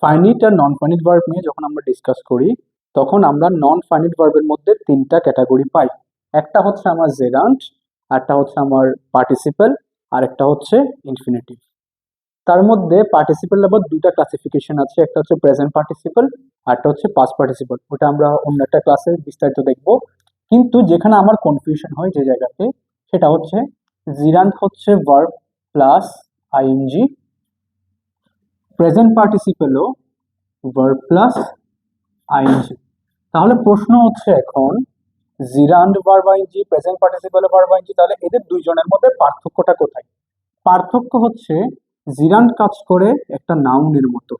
Finite আর non finite verb নিয়ে যখন আমরা ডিসকাস করি তখন আমরা নন ফাইনিট ভার্বের মধ্যে তিনটা ক্যাটাগরি পাই। একটা হচ্ছে আমার জেরান্ট, একটা হচ্ছে আমার পার্টিসিপেল, আর একটা হচ্ছে ইনফিনিটিভ। তার মধ্যে পার্টিসিপেল আবার দুটা ক্লাসিফিকেশন আছে, একটা হচ্ছে প্রেজেন্ট পার্টিসিপল আর একটা হচ্ছে পাস্ট পার্টিসিপল। ওটা আমরা অন্য একটা ক্লাসে বিস্তারিত দেখব। কিন্তু যেখানে আমার কনফিউশন হয় যে জায়গাতে, সেটা হচ্ছে জিরান্ট হচ্ছে ভার্ব প্লাস আইএনজি, প্রেজেন্ট পার্টিসিপেলও ভার্ব প্লাস আইএনজি। তাহলে প্রশ্ন হচ্ছে এখন gerund verb ING, present participle verb ING, তাহলে এদের দুইজনের মধ্যে পার্থক্যটা কোথায়? পার্থক্য হচ্ছে জিরান্ড কাজ করে একটা নাউনের মতো,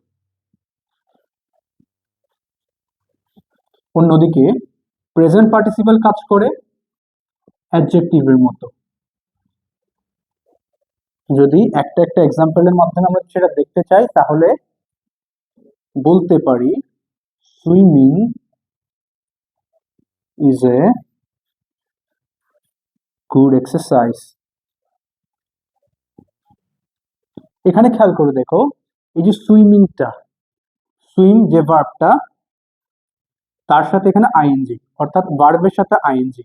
অন্যদিকে প্রেজেন্ট পার্টিসিপল কাজ করে অ্যাডজেক্টিভের মতো। যদি একটা একটা এক্সাম্পলের মাধ্যমে আমরা সেটা দেখতে চাই তাহলে বলতে পারি swimming is a good exercise. এখানে খেয়াল করে দেখো, এই যে সুইমিংটা, সুইম যে ভার্বটা, তার সাথে এখানে আইএনজি, অর্থাৎ ভার্বের সাথে আইএনজি।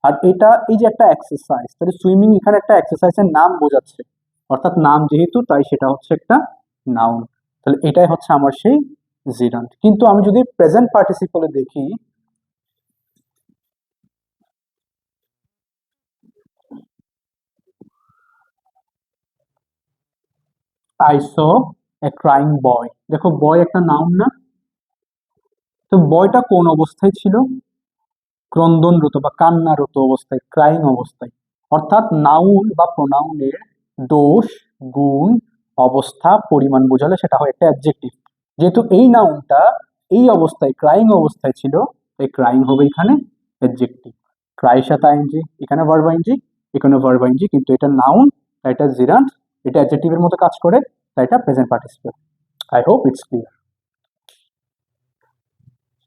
আর এটা এই যে একটা এক্সারসাইজ, তাহলে সুইমিং এখানে একটা এক্সারসাইজের নাম বোঝাচ্ছে, অর্থাৎ নাম যেহেতু তাই সেটা হচ্ছে একটা নাউন। তাহলে এটাই হচ্ছে আমার সেই জিরান্ট। কিন্তু আমি যদি প্রেজেন্ট পার্টিসিপলে দেখি, আই স এ ক্রাইং বয়, দেখো বয় একটা নাউন না? তো বয়টা কোন অবস্থায় ছিল? ক্রন্দনরত বা কান্নারত অবস্থায়, ক্রাইং অবস্থায়। অর্থাৎ নাউন বা প্রোনাউনের দোষ, গুণ, অবস্থা, পরিমাণ বোঝালে সেটা হয় একটা অ্যাডজেক্টিভ। যেহেতু এই নাউনটা এই অবস্থায় ক্রাইং অবস্থায় ছিল, তাই ক্রাইং হবে এখানে অ্যাডজেক্টিভ। ক্রাইয়ের সাথে আইএনজি, এখানে ভার্ব আইএনজি, এখানে ভার্ব আইএনজি, কিন্তু এটা নাউন, তাই এটা জিরান্ট, এটা অ্যাডজেক্টিভের মতো কাজ করে, তাই এটা present participle. I hope it's clear.